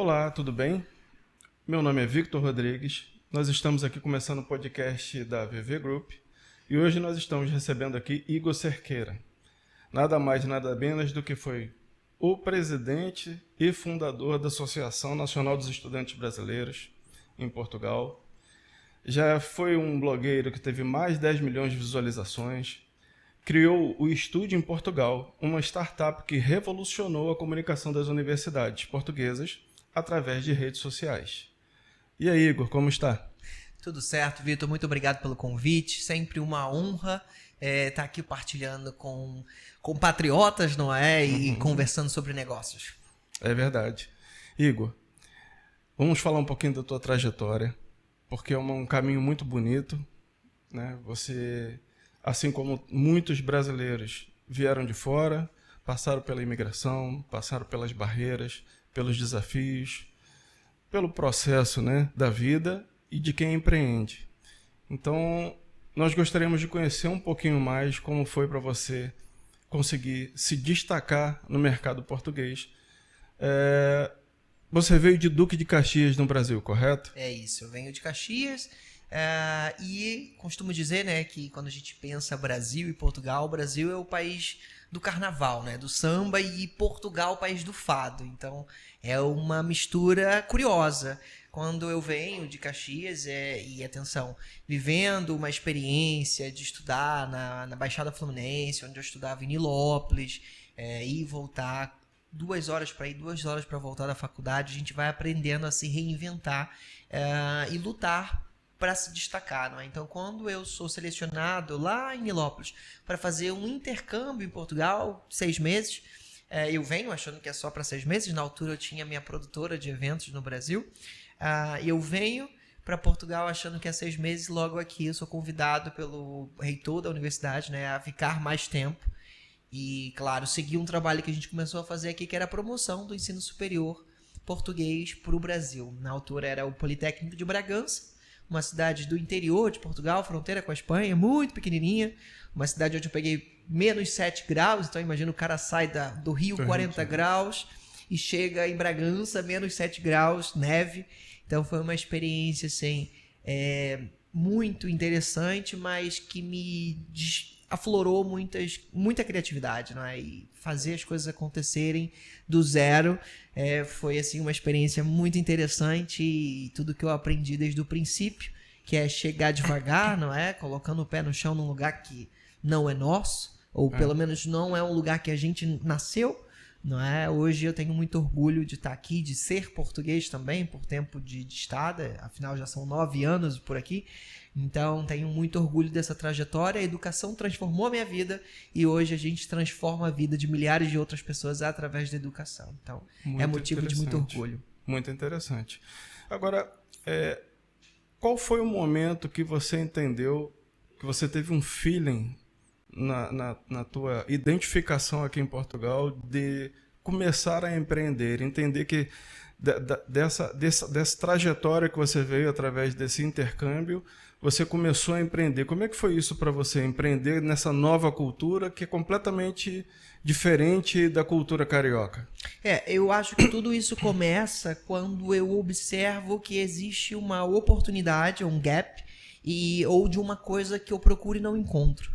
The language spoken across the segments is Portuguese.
Olá, tudo bem? Meu nome é Victor Rodrigues. Nós estamos aqui começando o podcast da VV Group e hoje nós estamos recebendo aqui Igor Cerqueira. Nada mais, nada menos do que foi o presidente e fundador da Associação Nacional dos Estudantes Brasileiros em Portugal. Já foi um blogueiro que teve mais de 10 milhões de visualizações. Criou o Estúdio em Portugal, uma startup que revolucionou a comunicação das universidades portuguesas através de redes sociais. E aí, Igor, como está? Tudo certo, Vitor. Muito obrigado pelo convite. Sempre uma honra estar aqui partilhando com patriotas, não é? E conversando sobre negócios. É verdade. Igor, vamos falar um pouquinho da tua trajetória, porque é um caminho muito bonito, né? Você, assim como muitos brasileiros vieram de fora, passaram pela imigração, passaram pelas barreiras, pelos desafios, pelo processo, né, da vida e de quem empreende. Então, nós gostaríamos de conhecer um pouquinho mais como foi para você conseguir se destacar no mercado português. Você veio de Duque de Caxias, no Brasil, correto? É isso, eu venho de Caxias e costumo dizer, né, que quando a gente pensa Brasil e Portugal, o Brasil é o país do carnaval, né, do samba, e Portugal o país do fado. Então é uma mistura curiosa. Quando eu venho de Caxias, e atenção, vivendo uma experiência de estudar na Baixada Fluminense, onde eu estudava em Nilópolis, e voltar 2 horas para ir, 2 horas para voltar da faculdade, a gente vai aprendendo a se reinventar e lutar para se destacar, não é? Então, quando eu sou selecionado lá em Nilópolis para fazer um intercâmbio em Portugal, 6 meses, eu venho achando que é só para 6 meses. Na altura eu tinha minha produtora de eventos no Brasil. Eu venho para Portugal achando que é 6 meses. Logo aqui eu sou convidado pelo reitor da universidade, né, a ficar mais tempo. E, claro, seguir um trabalho que a gente começou a fazer aqui, que era a promoção do ensino superior português para o Brasil. Na altura era o Politécnico de Bragança, uma cidade do interior de Portugal, fronteira com a Espanha, muito pequenininha. Uma cidade onde eu peguei menos 7 graus, então imagina, o cara sai do Rio 40 graus e chega em Bragança, menos 7 graus, neve. Então foi uma experiência assim, muito interessante, mas que me aflorou muita criatividade, não é? E fazer as coisas acontecerem do zero foi assim uma experiência muito interessante, e tudo que eu aprendi desde o princípio, que é chegar devagar, não é? Colocando o pé no chão num lugar que não é nosso, ou pelo menos não é um lugar que a gente nasceu, não é? Hoje eu tenho muito orgulho de estar aqui, de ser português também, por tempo de estada, afinal já são 9 anos por aqui. Então tenho muito orgulho dessa trajetória. A educação transformou a minha vida e hoje a gente transforma a vida de milhares de outras pessoas através da educação. Então é motivo de muito orgulho. Muito interessante. Agora, qual foi o momento que você entendeu, que você teve um feeling na tua identificação aqui em Portugal de começar a empreender, entender que dessa trajetória que você veio através desse intercâmbio, você começou a empreender? Como é que foi isso para você, empreender nessa nova cultura que é completamente diferente da cultura carioca? Eu acho que tudo isso começa quando eu observo que existe uma oportunidade, um gap, ou de uma coisa que eu procuro e não encontro.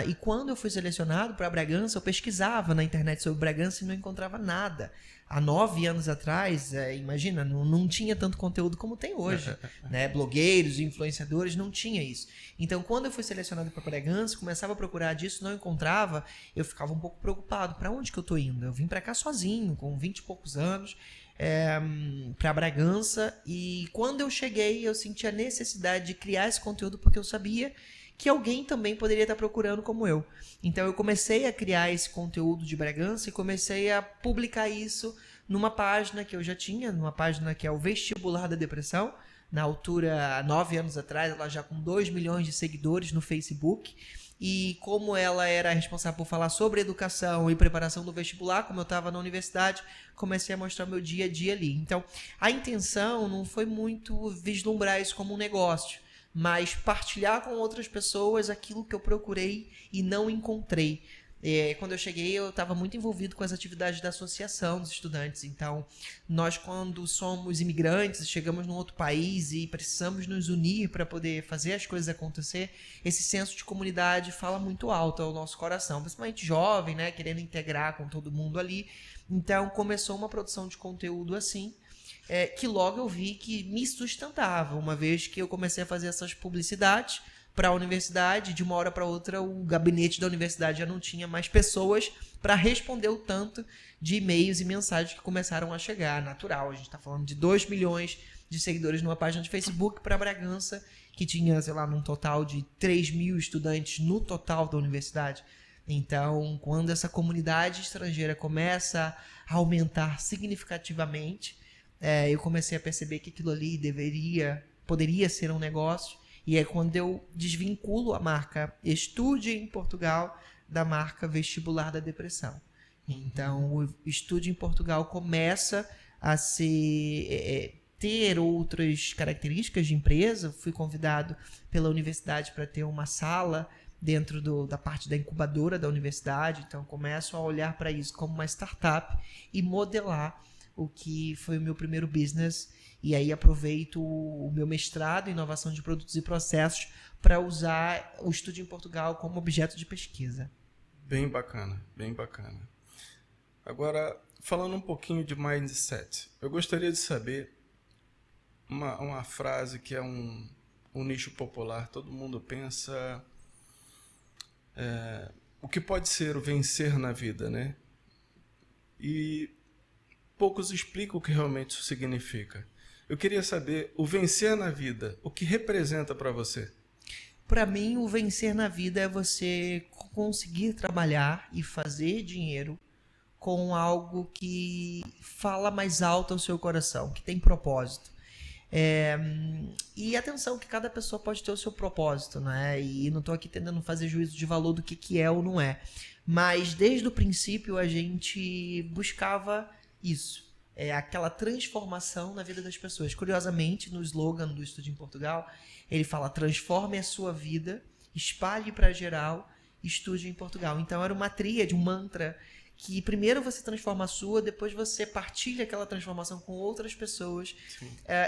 E quando eu fui selecionado para Bragança, eu pesquisava na internet sobre Bragança e não encontrava nada. Há 9 anos atrás, imagina, não tinha tanto conteúdo como tem hoje. Né? Blogueiros, influenciadores, não tinha isso. Então, quando eu fui selecionado para Bragança, começava a procurar disso, não encontrava, eu ficava um pouco preocupado. Para onde que eu estou indo? Eu vim para cá sozinho, com 20 e poucos anos, para Bragança, e quando eu cheguei, eu senti a necessidade de criar esse conteúdo, porque eu sabia que alguém também poderia estar procurando como eu. Então eu comecei a criar esse conteúdo de Bragança e comecei a publicar isso numa página que eu já tinha, numa página que é o Vestibular da Depressão. Na altura, há 9 anos atrás, ela já com 2 milhões de seguidores no Facebook. E como ela era responsável por falar sobre educação e preparação do vestibular, como eu estava na universidade, comecei a mostrar meu dia a dia ali. Então, a intenção não foi muito vislumbrar isso como um negócio, mas partilhar com outras pessoas aquilo que eu procurei e não encontrei. Quando eu cheguei, eu estava muito envolvido com as atividades da associação dos estudantes. Então, nós, quando somos imigrantes, chegamos num outro país e precisamos nos unir para poder fazer as coisas acontecer, esse senso de comunidade fala muito alto ao nosso coração, principalmente jovem, né, querendo integrar com todo mundo ali. Então, começou uma produção de conteúdo assim, que logo eu vi que me sustentava, uma vez que eu comecei a fazer essas publicidades para a universidade. De uma hora para outra, o gabinete da universidade já não tinha mais pessoas para responder o tanto de e-mails e mensagens que começaram a chegar. Natural, a gente está falando de 2 milhões de seguidores numa página de Facebook para Bragança, que tinha, sei lá, num total de 3 mil estudantes no total da universidade. Então, quando essa comunidade estrangeira começa a aumentar significativamente, eu comecei a perceber que aquilo ali poderia ser um negócio. E é quando eu desvinculo a marca Estude em Portugal da marca Vestibular da Depressão. Então, o Estude em Portugal começa a ter outras características de empresa. Fui convidado pela universidade para ter uma sala dentro da parte da incubadora da universidade. Então, começo a olhar para isso como uma startup e modelar o que foi o meu primeiro business. E aí aproveito o meu mestrado em inovação de produtos e processos para usar o Estude em Portugal como objeto de pesquisa. Bem bacana, bem bacana. Agora, falando um pouquinho de mindset, eu gostaria de saber uma frase que é um nicho popular. Todo mundo pensa o que pode ser o vencer na vida, né? E poucos explicam o que realmente isso significa. Eu queria saber, o vencer na vida, o que representa para você? Para mim, o vencer na vida é você conseguir trabalhar e fazer dinheiro com algo que fala mais alto ao seu coração, que tem propósito. E atenção que cada pessoa pode ter o seu propósito, né? E não estou aqui tentando fazer juízo de valor do que é ou não é. Mas desde o princípio a gente buscava isso. Aquela transformação na vida das pessoas. Curiosamente, no slogan do Estude em Portugal, ele fala: transforme a sua vida, espalhe para geral, estude em Portugal. Então era uma tríade, um mantra, que primeiro você transforma a sua, depois você partilha aquela transformação com outras pessoas.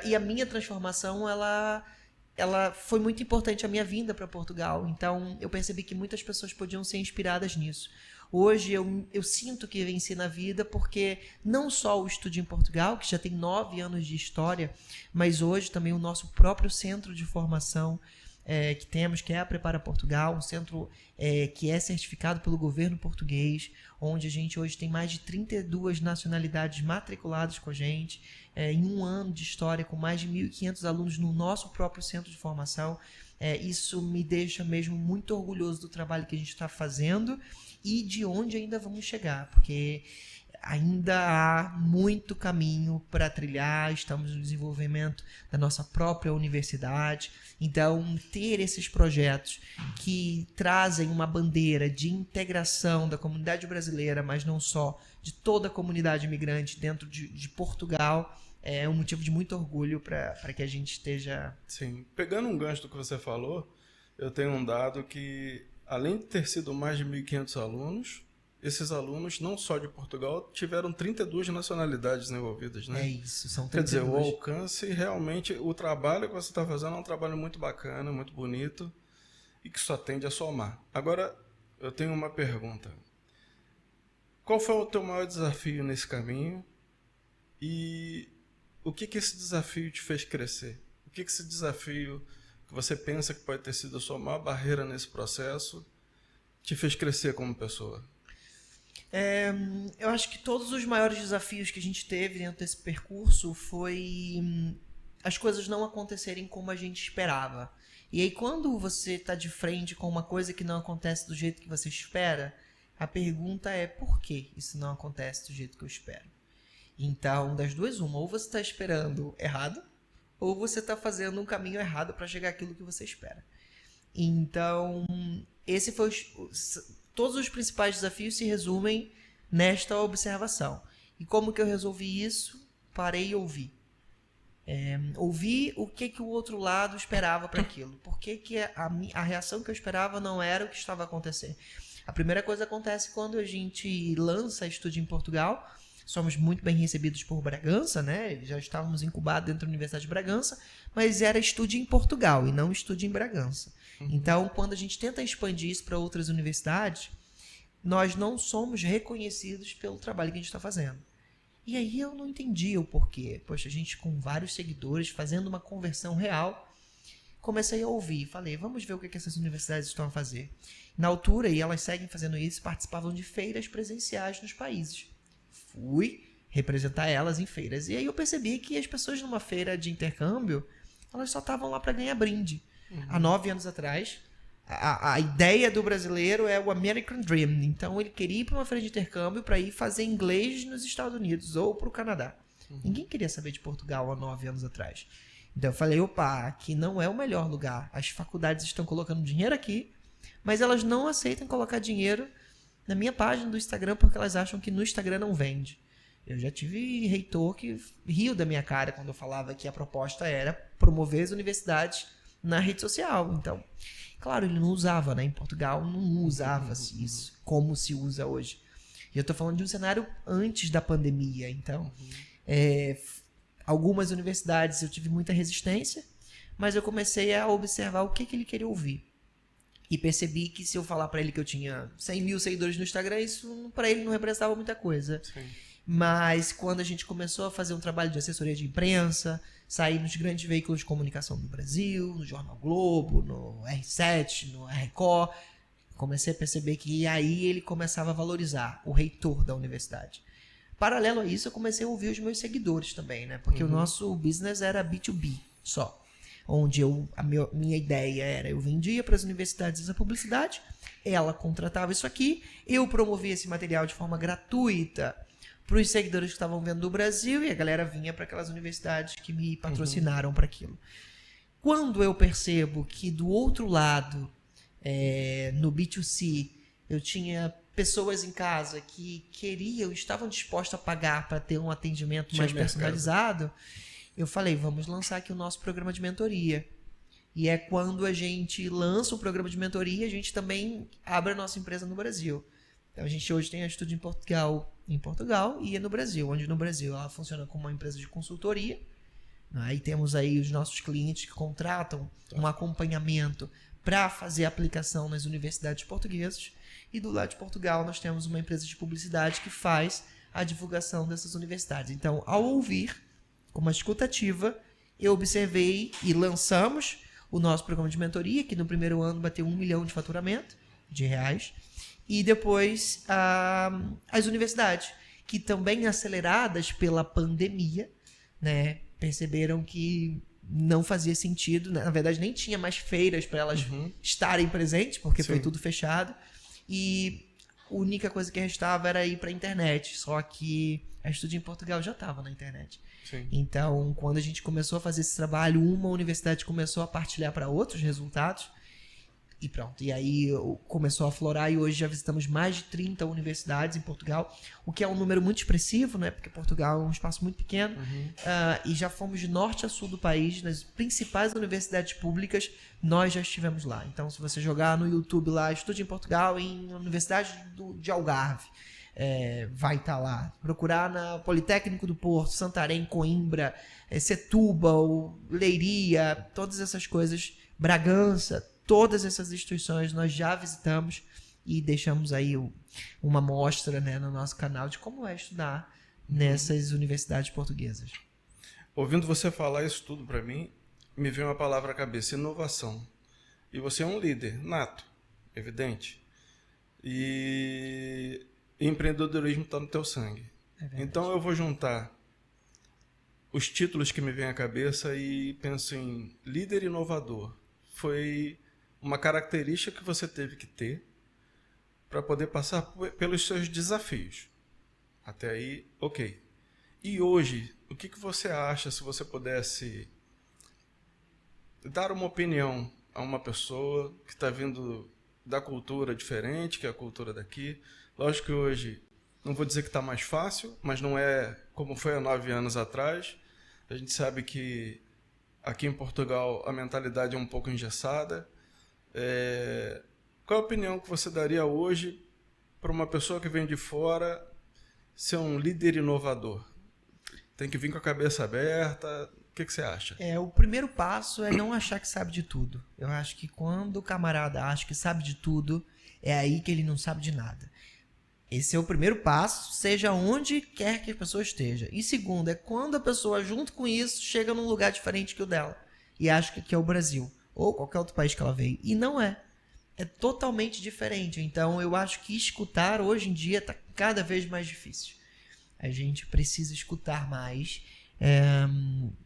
E a minha transformação, ela foi muito importante, a minha vinda para Portugal. Então eu percebi que muitas pessoas podiam ser inspiradas nisso. Hoje eu sinto que venci na vida porque não só o Estude em Portugal, que já tem 9 anos de história, mas hoje também o nosso próprio centro de formação que temos, que é a Prepara Portugal, um centro que é certificado pelo governo português, onde a gente hoje tem mais de 32 nacionalidades matriculadas com a gente, em um ano de história, com mais de 1.500 alunos no nosso próprio centro de formação. Isso me deixa mesmo muito orgulhoso do trabalho que a gente está fazendo e de onde ainda vamos chegar, porque ainda há muito caminho para trilhar. Estamos no desenvolvimento da nossa própria universidade. Então, ter esses projetos que trazem uma bandeira de integração da comunidade brasileira, mas não só, de toda a comunidade imigrante dentro de Portugal, é um motivo de muito orgulho para que a gente esteja... Sim. Pegando um gancho do que você falou, eu tenho um dado que, além de ter sido mais de 1.500 alunos, esses alunos, não só de Portugal, tiveram 32 nacionalidades envolvidas, né? É isso, são 32. Quer dizer, o alcance, realmente, o trabalho que você está fazendo é um trabalho muito bacana, muito bonito e que só tende a somar. Agora, eu tenho uma pergunta. Qual foi o teu maior desafio nesse caminho e o que esse desafio te fez crescer? O que esse desafio que você pensa que pode ter sido a sua maior barreira nesse processo te fez crescer como pessoa? Eu acho que todos os maiores desafios que a gente teve dentro desse percurso foi as coisas não acontecerem como a gente esperava. E aí, quando você está de frente com uma coisa que não acontece do jeito que você espera, a pergunta é: por que isso não acontece do jeito que eu espero? Então, das duas, uma: ou você está esperando errado, ou você está fazendo um caminho errado para chegar àquilo que você espera. Então, esse foi todos os principais desafios se resumem nesta observação. E como que eu resolvi isso? Parei e ouvi. Ouvi o que o outro lado esperava para aquilo. Por que a reação que eu esperava não era o que estava acontecendo? A primeira coisa acontece quando a gente lança Estude em Portugal. Somos muito bem recebidos por Bragança, né? Já estávamos incubados dentro da Universidade de Bragança, mas era Estude em Portugal e não Estude em Bragança. Então, quando a gente tenta expandir isso para outras universidades, nós não somos reconhecidos pelo trabalho que a gente está fazendo. E aí eu não entendi o porquê. Poxa, a gente com vários seguidores, fazendo uma conversão real, comecei a ouvir. Falei, vamos ver o que essas universidades estão a fazer. Na altura, e elas seguem fazendo isso, participavam de feiras presenciais nos países. Fui representar elas em feiras. E aí eu percebi que as pessoas numa feira de intercâmbio, elas só estavam lá para ganhar brinde. Há 9 anos atrás, a ideia do brasileiro é o American Dream. Então ele queria ir para uma feira de intercâmbio para ir fazer inglês nos Estados Unidos ou para o Canadá. Ninguém queria saber de Portugal há 9 anos atrás. Então eu falei, opa, aqui não é o melhor lugar. As faculdades estão colocando dinheiro aqui, mas elas não aceitam colocar dinheiro na minha página do Instagram porque elas acham que no Instagram não vende. Eu já tive reitor que riu da minha cara quando eu falava que a proposta era promover as universidades na rede social. Então, claro, ele não usava, né? Em Portugal não usava-se isso como se usa hoje. E eu estou falando de um cenário antes da pandemia. Então, algumas universidades eu tive muita resistência, mas eu comecei a observar o que ele queria ouvir. E percebi que se eu falar para ele que eu tinha 100 mil seguidores no Instagram, isso para ele não representava muita coisa. Sim. Mas quando a gente começou a fazer um trabalho de assessoria de imprensa, sair nos grandes veículos de comunicação do Brasil, no Jornal Globo, no R7, no Record, comecei a perceber que aí ele começava a valorizar o reitor da universidade. Paralelo a isso, eu comecei a ouvir os meus seguidores também, né? Porque o nosso business era B2B só. Onde a minha ideia era, eu vendia para as universidades essa publicidade, ela contratava isso aqui, eu promovia esse material de forma gratuita para os seguidores que estavam vendo do Brasil e a galera vinha para aquelas universidades que me patrocinaram para aquilo. Quando eu percebo que do outro lado, no B2C, eu tinha pessoas em casa que estavam dispostas a pagar para ter um atendimento mais personalizado, eu falei, vamos lançar aqui o nosso programa de mentoria. E é quando a gente lança o programa de mentoria, a gente também abre a nossa empresa no Brasil. Então a gente hoje tem a Estude em Portugal e no Brasil, onde no Brasil ela funciona como uma empresa de consultoria. Aí temos aí os nossos clientes que contratam um acompanhamento para fazer a aplicação nas universidades portuguesas. E do lado de Portugal nós temos uma empresa de publicidade que faz a divulgação dessas universidades. Então, ao ouvir, com uma escuta ativa, eu observei e lançamos o nosso programa de mentoria, que no primeiro ano bateu 1 milhão de faturamento de reais. E depois as universidades, que também aceleradas pela pandemia, né, perceberam que não fazia sentido, na verdade nem tinha mais feiras para elas estarem presentes, porque foi tudo fechado, e a única coisa que restava era ir para a internet, só que a Estude em Portugal já estava na internet. Sim. Então, quando a gente começou a fazer esse trabalho, uma universidade começou a partilhar para outros resultados, e pronto, e aí começou a aflorar e hoje já visitamos mais de 30 universidades em Portugal, o que é um número muito expressivo, né? Porque Portugal é um espaço muito pequeno, e já fomos de norte a sul do país, nas principais universidades públicas, nós já estivemos lá. Então, se você jogar no YouTube lá, Estude em Portugal em Universidade de Algarve, vai estar lá. Procurar na Politécnico do Porto, Santarém, Coimbra, Setúbal, Leiria, todas essas coisas, Bragança, todas essas instituições nós já visitamos e deixamos aí uma amostra, né, no nosso canal de como é estudar nessas universidades portuguesas. Ouvindo você falar isso tudo para mim, me veio uma palavra à cabeça, inovação. E você é um líder nato, evidente. E empreendedorismo está no teu sangue. Então eu vou juntar os títulos que me vêm à cabeça e penso em líder inovador. Foi uma característica que você teve que ter para poder passar pelos seus desafios. Até aí, ok. E hoje, o que você acha, se você pudesse dar uma opinião a uma pessoa que está vindo da cultura diferente, que é a cultura daqui? Lógico que hoje, não vou dizer que está mais fácil, mas não é como foi há 9 anos atrás. A gente sabe que aqui em Portugal a mentalidade é um pouco engessada. qual a opinião que você daria hoje para uma pessoa que vem de fora ser um líder inovador? Tem que vir com a cabeça aberta. O que você acha? O primeiro passo é não achar que sabe de tudo. Eu acho que quando o camarada acha que sabe de tudo, é aí que ele não sabe de nada. Esse é o primeiro passo, seja onde quer que a pessoa esteja. E segundo, é quando a pessoa, junto com isso, chega num lugar diferente que o dela. E acha que aqui é o Brasil. Ou qualquer outro país que ela veio. E não é. É totalmente diferente. Então, eu acho que escutar, hoje em dia, está cada vez mais difícil. A gente precisa escutar mais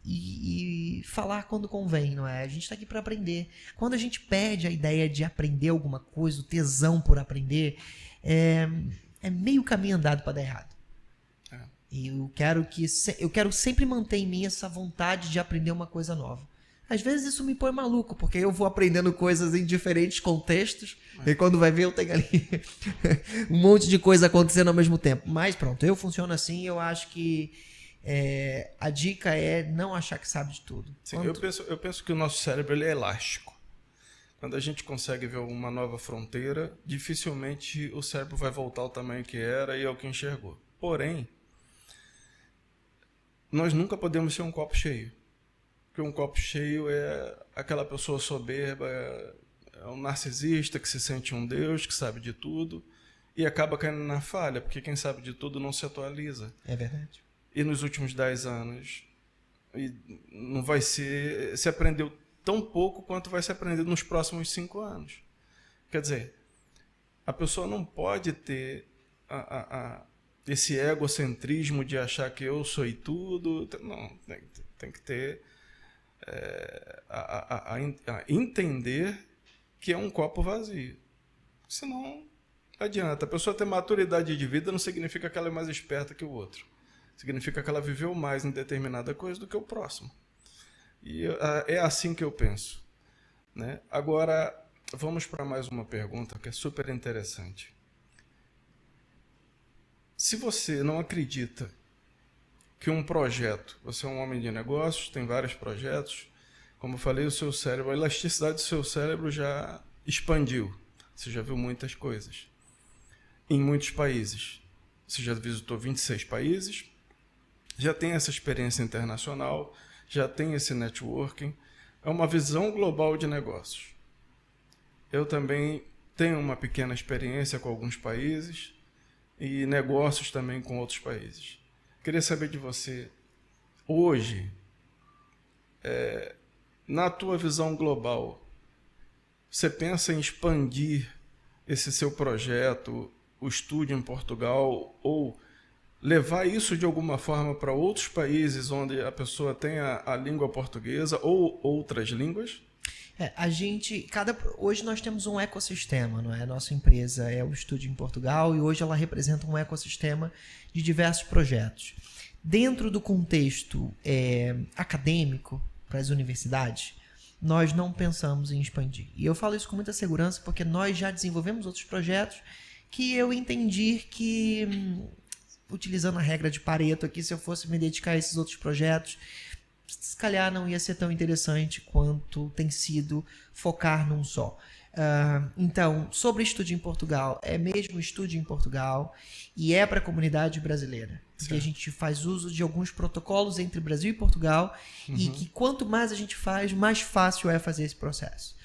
e falar quando convém, não é? A gente está aqui para aprender. Quando a gente perde a ideia de aprender alguma coisa, o tesão por aprender, é meio caminho andado para dar errado. E eu quero sempre manter em mim essa vontade de aprender uma coisa nova. Às vezes isso me põe maluco, porque eu vou aprendendo coisas em diferentes contextos, e quando vai ver eu tenho ali um monte de coisa acontecendo ao mesmo tempo. Mas pronto, eu funciono assim, eu acho que a dica é não achar que sabe de tudo. Sim, eu penso que o nosso cérebro ele é elástico. Quando a gente consegue ver uma nova fronteira, dificilmente o cérebro vai voltar ao tamanho que era e ao que enxergou. Porém, nós nunca podemos ser um copo cheio. Porque um copo cheio é aquela pessoa soberba, é um narcisista que se sente um deus, que sabe de tudo, e acaba caindo na falha, porque quem sabe de tudo não se atualiza. É verdade. E nos últimos 10 anos, não vai ser... Se aprendeu tão pouco quanto vai se aprender nos próximos 5 anos. Quer dizer, a pessoa não pode ter esse egocentrismo de achar que eu sou tudo. Não, tem que ter... a entender que é um copo vazio. Senão, não adianta. A pessoa ter maturidade de vida não significa que ela é mais esperta que o outro. Significa que ela viveu mais em determinada coisa do que o próximo. E é assim que eu penso, né? Agora, vamos para mais uma pergunta que é super interessante. Se você não acredita que um projeto, você é um homem de negócios, tem vários projetos, como eu falei, o seu cérebro, a elasticidade do seu cérebro já expandiu. Você já viu muitas coisas. Em muitos países. Você já visitou 26 países, já tem essa experiência internacional, já tem esse networking. É uma visão global de negócios. Eu também tenho uma pequena experiência com alguns países e negócios também com outros países. Queria saber de você, hoje, na tua visão global, você pensa em expandir esse seu projeto, o estúdio em Portugal, ou levar isso de alguma forma para outros países onde a pessoa tenha a língua portuguesa ou outras línguas? Hoje nós temos um ecossistema, não é? A nossa empresa é o estúdio em Portugal e hoje ela representa um ecossistema de diversos projetos. Dentro do contexto acadêmico para as universidades, nós não pensamos em expandir. E eu falo isso com muita segurança porque nós já desenvolvemos outros projetos que eu entendi que, utilizando a regra de Pareto aqui, se eu fosse me dedicar a esses outros projetos, se calhar não ia ser tão interessante quanto tem sido focar num só. Então, sobre estúdio em Portugal, é mesmo estúdio em Portugal e é para a comunidade brasileira. Porque a gente faz uso de alguns protocolos entre Brasil e Portugal e que quanto mais a gente faz, mais fácil é fazer esse processo.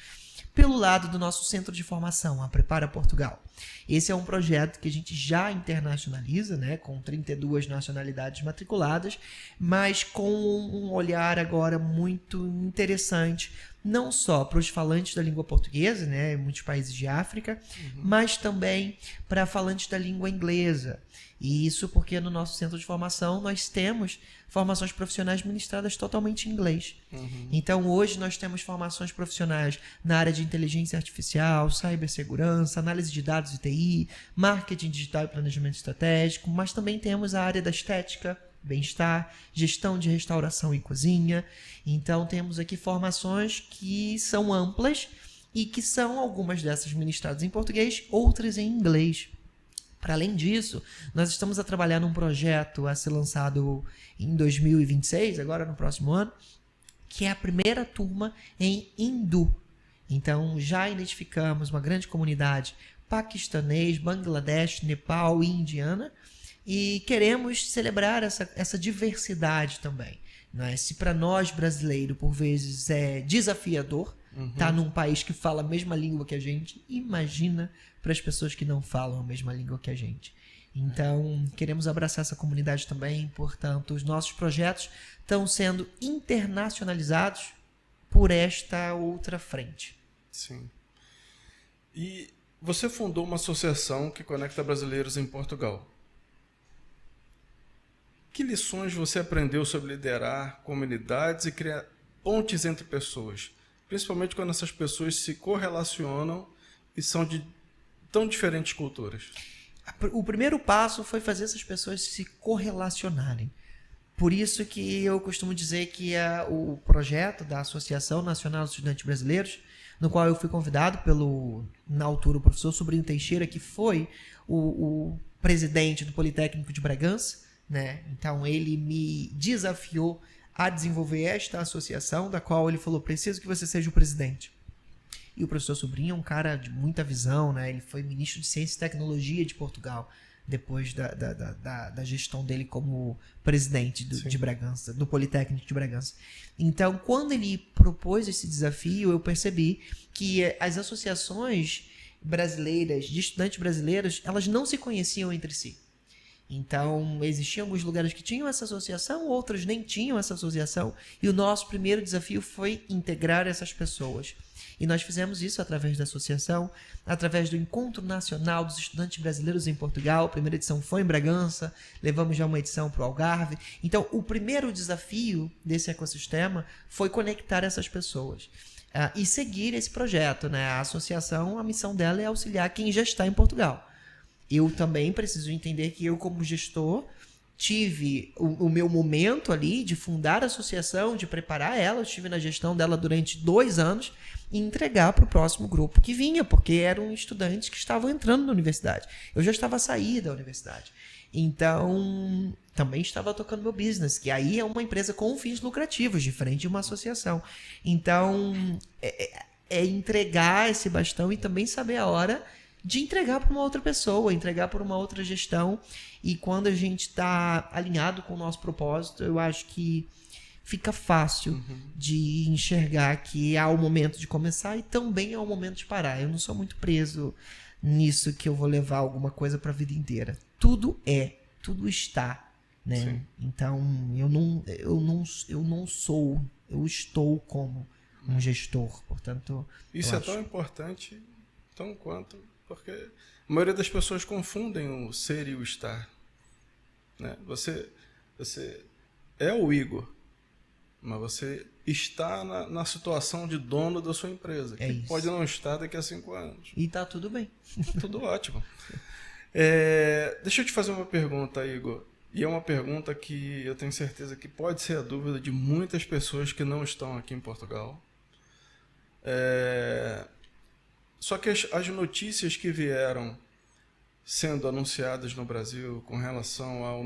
Pelo lado do nosso centro de formação, a Prepara Portugal. Esse é um projeto que a gente já internacionaliza, né, com 32 nacionalidades matriculadas, mas com um olhar agora muito interessante, não só para os falantes da língua portuguesa, né, em muitos países de África, mas também para falantes da língua inglesa. E isso porque no nosso centro de formação nós temos formações profissionais ministradas totalmente em inglês. Então hoje nós temos formações profissionais na área de inteligência artificial, cibersegurança, análise de dados e TI, marketing digital e planejamento estratégico, mas também temos a área da estética, bem-estar, gestão de restauração e cozinha. Então temos aqui formações que são amplas e que são algumas dessas ministradas em português, outras em inglês. Para além disso, nós estamos a trabalhar num projeto a ser lançado em 2026, agora no próximo ano, que é a primeira turma em hindu. Então, já identificamos uma grande comunidade paquistanês, Bangladesh, Nepal e indiana, e queremos celebrar essa diversidade também. Não é? Se para nós, brasileiro, por vezes é desafiador estar num país que fala a mesma língua que a gente, imagina para as pessoas que não falam a mesma língua que a gente. Então, queremos abraçar essa comunidade também, portanto, os nossos projetos estão sendo internacionalizados por esta outra frente. Sim. E você fundou uma associação que conecta brasileiros em Portugal. Que lições você aprendeu sobre liderar comunidades e criar pontes entre pessoas? Principalmente quando essas pessoas se correlacionam e são de tão diferentes culturas. O primeiro passo foi fazer essas pessoas se correlacionarem. Por isso que eu costumo dizer que o projeto da Associação Nacional dos Estudantes Brasileiros, no qual eu fui convidado na altura, o professor Sobrinho Teixeira, que foi o presidente do Politécnico de Bragança, né? Então ele me desafiou a desenvolver esta associação, da qual ele falou: preciso que você seja o presidente. E o professor Sobrinho é um cara de muita visão, né? Ele foi ministro de Ciência e Tecnologia de Portugal, depois da gestão dele como presidente de Bragança, do Politécnico de Bragança. Então, quando ele propôs esse desafio, eu percebi que as associações brasileiras, de estudantes brasileiros, elas não se conheciam entre si. Então, existiam alguns lugares que tinham essa associação, outros nem tinham essa associação, e o nosso primeiro desafio foi integrar essas pessoas. E nós fizemos isso através da associação, através do Encontro Nacional dos Estudantes Brasileiros em Portugal. A primeira edição foi em Bragança, levamos já uma edição para o Algarve. Então, o primeiro desafio desse ecossistema foi conectar essas pessoas e seguir esse projeto, né? A associação, a missão dela é auxiliar quem já está em Portugal. Eu também preciso entender que eu, como gestor, tive o meu momento ali de fundar a associação, de preparar ela. Eu estive na gestão dela durante 2 anos e entregar para o próximo grupo que vinha, porque eram estudantes que estavam entrando na universidade. Eu já estava a sair da universidade. Então, também estava tocando meu business, que aí é uma empresa com fins lucrativos, diferente de uma associação. Então, é entregar esse bastão e também saber a hora de entregar para uma outra pessoa, entregar para uma outra gestão. E quando a gente está alinhado com o nosso propósito, eu acho que fica fácil de enxergar que há o momento de começar e também há o momento de parar. Eu não sou muito preso nisso que eu vou levar alguma coisa para a vida inteira. Tudo está, né? Sim. Então, eu estou como um gestor, portanto... Isso é tão importante, tão quanto... Porque a maioria das pessoas confundem o ser e o estar. Né? Você é o Igor, mas você está na situação de dono da sua empresa, que pode não estar daqui a 5 anos. E tá tudo bem. Tudo ótimo. Deixa eu te fazer uma pergunta, Igor. E é uma pergunta que eu tenho certeza que pode ser a dúvida de muitas pessoas que não estão aqui em Portugal. Só que as notícias que vieram sendo anunciadas no Brasil com relação à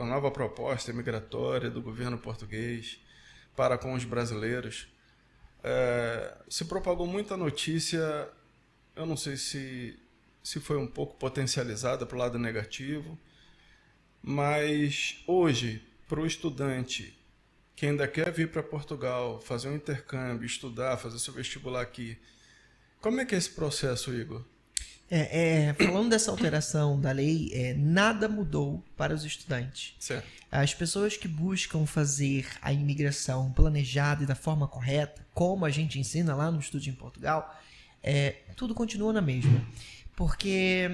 nova proposta migratória do governo português para com os brasileiros, se propagou muita notícia, eu não sei se foi um pouco potencializada para o lado negativo, mas hoje, para o estudante que ainda quer vir para Portugal, fazer um intercâmbio, estudar, fazer seu vestibular aqui, como é que é esse processo, Igor? Falando dessa alteração da lei, nada mudou para os estudantes. Certo. As pessoas que buscam fazer a imigração planejada e da forma correta, como a gente ensina lá no Estúdio em Portugal, tudo continua na mesma. Porque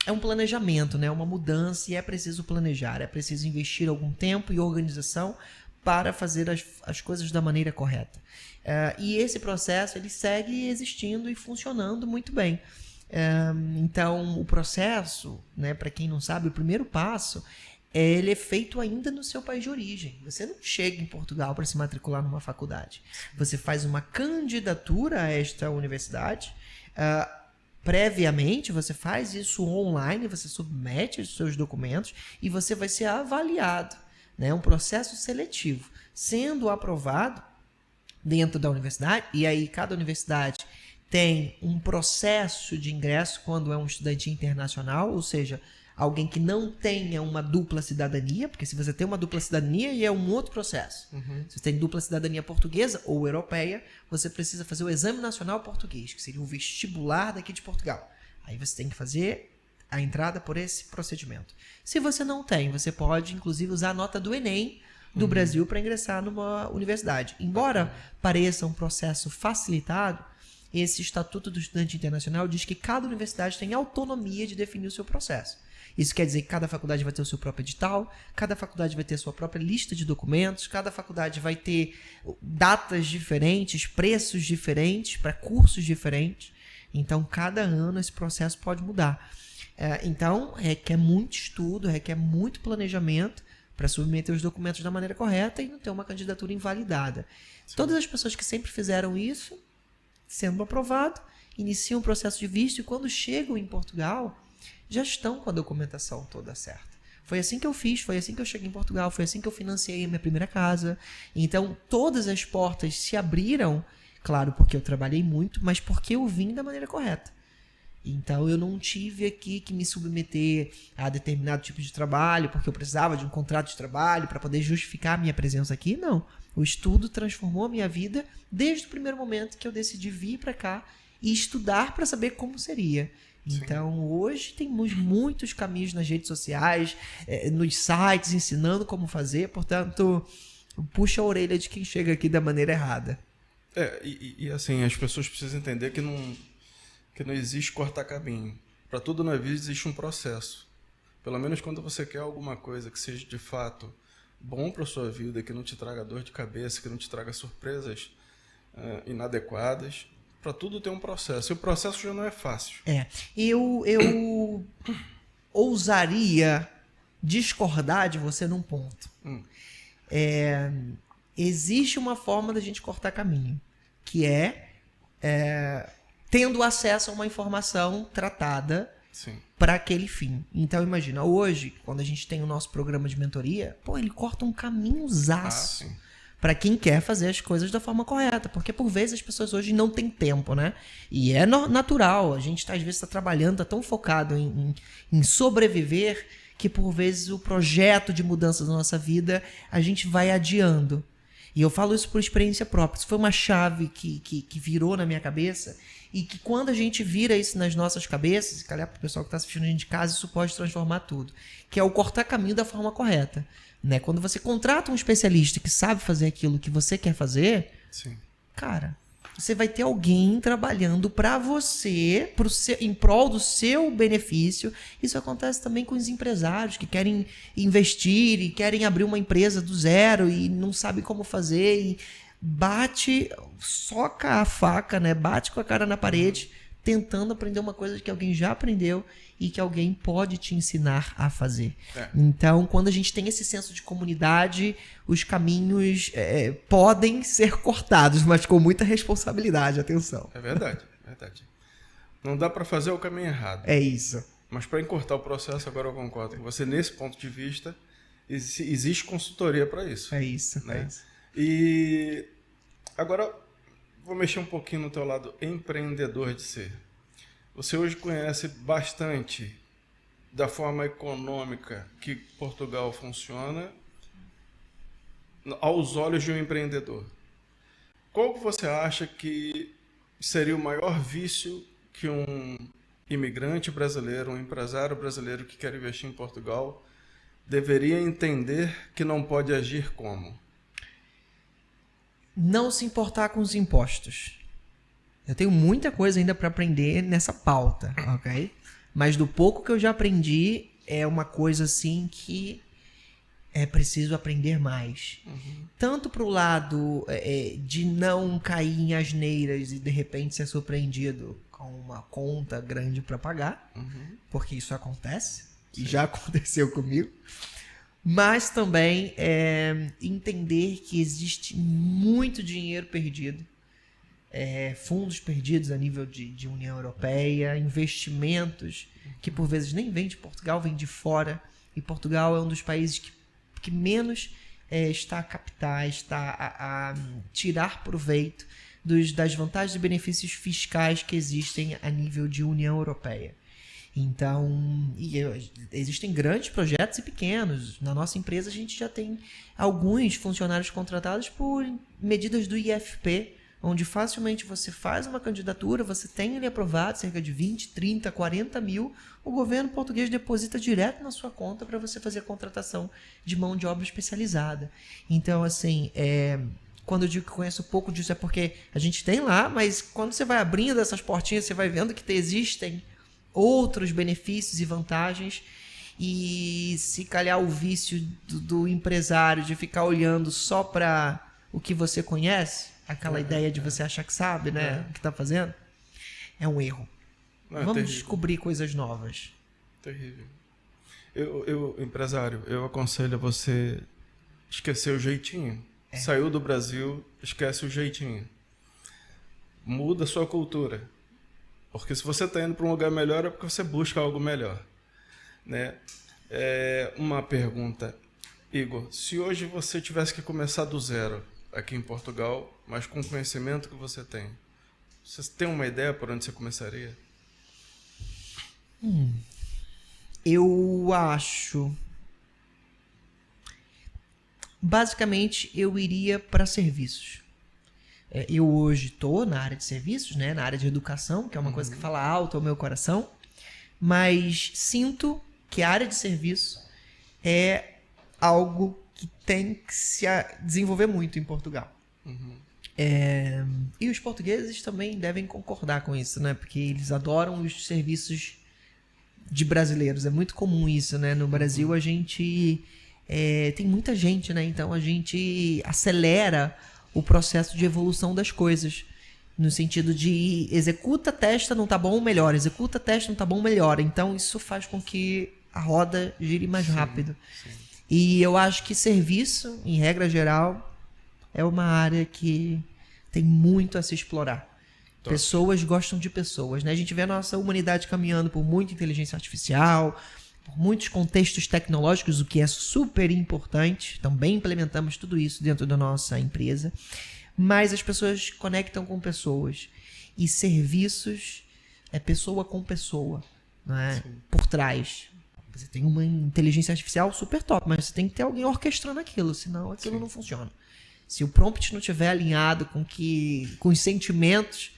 é um planejamento, né? Uma mudança, e é preciso planejar, é preciso investir algum tempo e organização para fazer as coisas da maneira correta. E esse processo ele segue existindo e funcionando muito bem. Então, o processo, né, para quem não sabe, o primeiro passo, ele é feito ainda no seu país de origem. Você não chega em Portugal para se matricular numa faculdade. Você faz uma candidatura a esta universidade. Previamente, você faz isso online, você submete os seus documentos e você vai ser avaliado. Né? Um processo seletivo. Sendo aprovado, dentro da universidade, e aí cada universidade tem um processo de ingresso quando é um estudante internacional, ou seja, alguém que não tenha uma dupla cidadania, porque se você tem uma dupla cidadania, aí é um outro processo. Se você tem dupla cidadania portuguesa ou europeia, você precisa fazer o Exame Nacional Português, que seria o vestibular daqui de Portugal. Aí você tem que fazer a entrada por esse procedimento. Se você não tem, você pode, inclusive, usar a nota do Enem do Brasil para ingressar numa universidade. Embora pareça um processo facilitado, esse Estatuto do Estudante Internacional diz que cada universidade tem autonomia de definir o seu processo. Isso quer dizer que cada faculdade vai ter o seu próprio edital, cada faculdade vai ter a sua própria lista de documentos, cada faculdade vai ter datas diferentes, preços diferentes para cursos diferentes. Então, cada ano esse processo pode mudar. Então, requer muito estudo, requer muito planejamento para submeter os documentos da maneira correta e não ter uma candidatura invalidada. Sim. Todas as pessoas que sempre fizeram isso, sendo aprovado, iniciam o processo de visto e quando chegam em Portugal, já estão com a documentação toda certa. Foi assim que eu fiz, foi assim que eu cheguei em Portugal, foi assim que eu financiei a minha primeira casa. Então, todas as portas se abriram, claro, porque eu trabalhei muito, mas porque eu vim da maneira correta. Então, eu não tive aqui que me submeter a determinado tipo de trabalho, porque eu precisava de um contrato de trabalho para poder justificar a minha presença aqui. Não. O estudo transformou a minha vida desde o primeiro momento que eu decidi vir para cá e estudar para saber como seria. Então, hoje temos muitos caminhos nas redes sociais, nos sites, ensinando como fazer. Portanto, puxa a orelha de quem chega aqui da maneira errada. E assim, as pessoas precisam entender que não existe cortar caminho. Para tudo na vida existe um processo. Pelo menos quando você quer alguma coisa que seja de fato bom para a sua vida, que não te traga dor de cabeça, que não te traga surpresas inadequadas. Para tudo tem um processo. E o processo já não é fácil. Eu ousaria discordar de você num ponto. Existe uma forma da gente cortar caminho, que tendo acesso a uma informação tratada para aquele fim. Então, imagina, hoje, quando a gente tem o nosso programa de mentoria, ele corta um caminhozaço para quem quer fazer as coisas da forma correta. Porque, por vezes, as pessoas hoje não têm tempo, né? E é natural. A gente, às vezes, está trabalhando, está tão focado em sobreviver que, por vezes, o projeto de mudança da nossa vida, a gente vai adiando. E eu falo isso por experiência própria. Isso foi uma chave que virou na minha cabeça e que quando a gente vira isso nas nossas cabeças, e calhar para o pessoal que está assistindo a gente de casa, isso pode transformar tudo. Que é o cortar caminho da forma correta. Né? Quando você contrata um especialista que sabe fazer aquilo que você quer fazer, cara, você vai ter alguém trabalhando para você, em prol do seu benefício. Isso acontece também com os empresários que querem investir e querem abrir uma empresa do zero e não sabem como fazer e soca a faca, né? Bate com a cara na parede, tentando aprender uma coisa que alguém já aprendeu e que alguém pode te ensinar a fazer. Então, quando a gente tem esse senso de comunidade, os caminhos podem ser cortados, mas com muita responsabilidade, atenção. É verdade. Não dá para fazer o caminho errado. É isso. Mas para encurtar o processo, agora eu concordo com você, nesse ponto de vista, existe consultoria para isso. É isso, né? é isso. E agora, vou mexer um pouquinho no teu lado empreendedor de ser. Você hoje conhece bastante da forma econômica que Portugal funciona aos olhos de um empreendedor. Qual que você acha que seria o maior vício que um imigrante brasileiro, um empresário brasileiro que quer investir em Portugal deveria entender que não pode agir como? Não se importar com os impostos. Eu tenho muita coisa ainda para aprender nessa pauta, ok? Mas do pouco que eu já aprendi, é uma coisa assim que é preciso aprender mais. Tanto para o lado de não cair em asneiras e de repente ser surpreendido com uma conta grande para pagar, porque isso acontece, e já aconteceu comigo. Mas também entender que existe muito dinheiro perdido, fundos perdidos a nível de União Europeia, investimentos que por vezes nem vêm de Portugal, vêm de fora. E Portugal é um dos países que menos está a captar, está a tirar proveito das vantagens e benefícios fiscais que existem a nível de União Europeia. Então, existem grandes projetos e pequenos. Na nossa empresa, a gente já tem alguns funcionários contratados por medidas do IFP, onde facilmente você faz uma candidatura, você tem ele aprovado, cerca de 20, 30, 40 mil, o governo português deposita direto na sua conta para você fazer a contratação de mão de obra especializada. Então, assim, quando eu digo que conheço pouco disso é porque a gente tem lá, mas quando você vai abrindo essas portinhas, você vai vendo que existem outros benefícios e vantagens, e se calhar o vício do empresário de ficar olhando só para o que você conhece, aquela ideia de você achar que sabe, né, o que está fazendo, é um erro. Vamos terrível. Descobrir coisas novas. Terrível. Empresário, eu aconselho a você esquecer o jeitinho. Saiu do Brasil, esquece o jeitinho. Muda a sua cultura. Porque se você está indo para um lugar melhor, é porque você busca algo melhor. Né? Uma pergunta, Igor. Se hoje você tivesse que começar do zero aqui em Portugal, mas com o conhecimento que você tem uma ideia por onde você começaria? Eu acho... Basicamente, eu iria para serviços. Eu hoje estou na área de serviços, né? Na área de educação, que é uma coisa que fala alto ao meu coração, mas sinto que a área de serviço é algo que tem que se desenvolver muito em Portugal. E os portugueses também devem concordar com isso, né? Porque eles adoram os serviços de brasileiros. É muito comum isso, né? No Brasil a gente tem muita gente, né? Então a gente acelera o processo de evolução das coisas. No sentido de executa, testa, não tá bom, melhora. Executa, testa, não tá bom, melhora. Então isso faz com que a roda gire mais rápido. Sim. E eu acho que serviço, em regra geral, é uma área que tem muito a se explorar. Pessoas gostam de pessoas, né? A gente vê a nossa humanidade caminhando por muita inteligência artificial, por muitos contextos tecnológicos, o que é super importante. Também implementamos tudo isso dentro da nossa empresa. Mas as pessoas conectam com pessoas. E serviços é pessoa com pessoa, né? Por trás. Você tem uma inteligência artificial super top, mas você tem que ter alguém orquestrando aquilo, senão aquilo não funciona. Se o prompt não estiver alinhado com os sentimentos,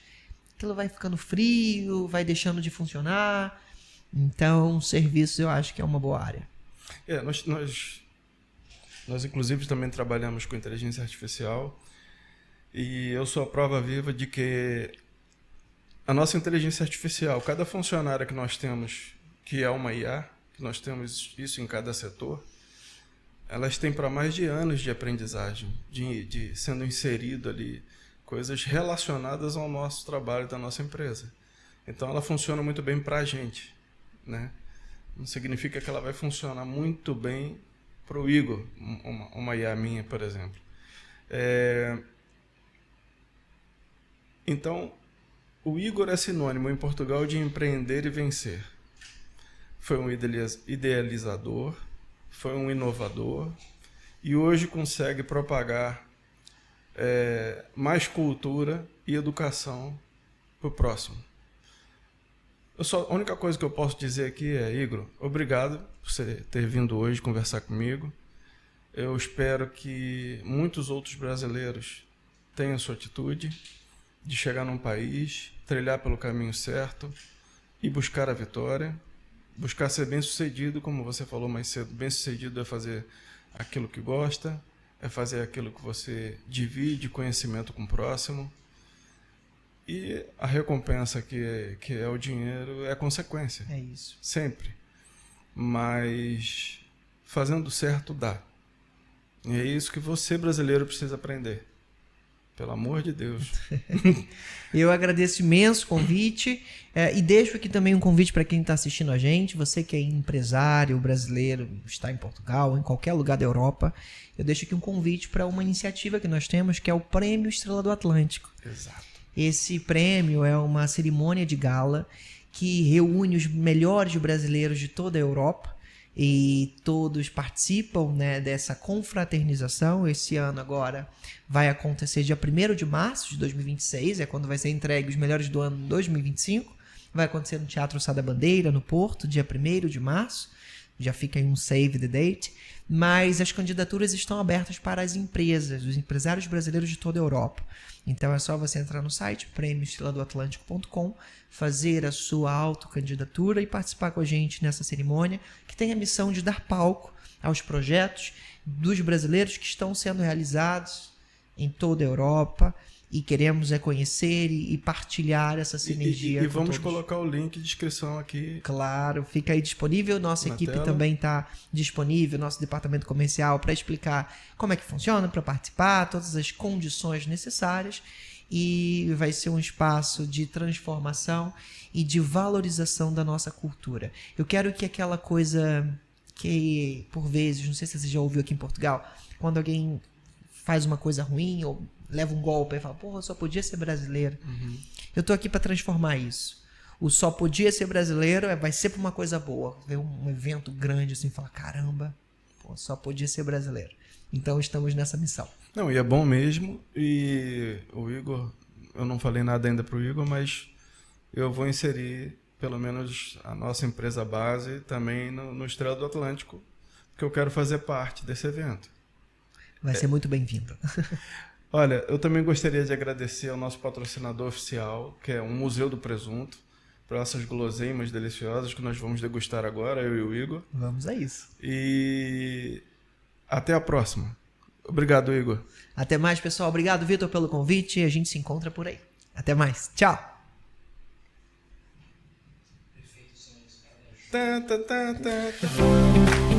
aquilo vai ficando frio, vai deixando de funcionar. Então, serviços eu acho que é uma boa área. Nós inclusive também trabalhamos com inteligência artificial e eu sou a prova viva de que a nossa inteligência artificial, cada funcionário que nós temos, que é uma IA, que nós temos isso em cada setor, elas têm para mais de anos de aprendizagem, de sendo inserido ali coisas relacionadas ao nosso trabalho da nossa empresa. Então ela funciona muito bem para a gente, né? Não significa que ela vai funcionar muito bem para o Igor, uma IA minha, por exemplo. Então, o Igor é sinônimo em Portugal de empreender e vencer. Foi um idealizador, foi um inovador e hoje consegue propagar mais cultura e educação para o próximo. A única coisa que eu posso dizer aqui é, Igor, obrigado por você ter vindo hoje conversar comigo. Eu espero que muitos outros brasileiros tenham sua atitude de chegar num país, trilhar pelo caminho certo e buscar a vitória, buscar ser bem-sucedido, como você falou mais cedo. Bem-sucedido é fazer aquilo que gosta, é fazer aquilo que você divide conhecimento com o próximo. E a recompensa que é o dinheiro é consequência. É isso. Sempre. Mas fazendo certo dá. E é isso que você, brasileiro, precisa aprender. Pelo amor de Deus. Eu agradeço imenso o convite e deixo aqui também um convite para quem está assistindo a gente. Você que é empresário brasileiro, está em Portugal ou em qualquer lugar da Europa, eu deixo aqui um convite para uma iniciativa que nós temos, que é o Prêmio Estrela do Atlântico. Exato. Esse prêmio é uma cerimônia de gala que reúne os melhores brasileiros de toda a Europa. e todos participam, né, dessa confraternização. Esse ano agora vai acontecer dia 1º de março de 2026, é quando vai ser entregue os melhores do ano 2025. Vai acontecer no Teatro Sá da Bandeira, no Porto, dia 1º de março. Já fica aí um save the date. Mas as candidaturas estão abertas para as empresas, os empresários brasileiros de toda a Europa. Então é só você entrar no site prêmioestreladoatlântico.com, fazer a sua autocandidatura e participar com a gente nessa cerimônia, que tem a missão de dar palco aos projetos dos brasileiros que estão sendo realizados em toda a Europa, e queremos conhecer e partilhar essa sinergia. E vamos todos. colocar o link de inscrição aqui. Claro, fica aí disponível. Nossa equipe tela. também está disponível, nosso departamento comercial, para explicar como é que funciona, para participar, todas as condições necessárias. E vai ser um espaço de transformação e de valorização da nossa cultura. Eu quero que aquela coisa que, por vezes, não sei se você já ouviu aqui em Portugal, quando alguém faz uma coisa ruim ou leva um golpe e fala, porra, só podia ser brasileiro. Eu tô aqui para transformar isso. O só podia ser brasileiro vai ser pra uma coisa boa. Ver um evento grande assim, falar, caramba, pô, só podia ser brasileiro. Então estamos nessa missão. Não, e é bom mesmo. E o Igor, eu não falei nada ainda pro Igor, mas eu vou inserir pelo menos a nossa empresa base também no Estrela do Atlântico, porque eu quero fazer parte desse evento. Vai ser muito bem-vindo. Olha, eu também gostaria de agradecer ao nosso patrocinador oficial, que é o Museu do Presunto, para essas guloseimas deliciosas que nós vamos degustar agora, eu e o Igor. Vamos a isso. E até a próxima. Obrigado, Igor. Até mais, pessoal. Obrigado, Vitor, pelo convite. A gente se encontra por aí. Até mais. Tchau. Tá, tá, tá, tá, tá.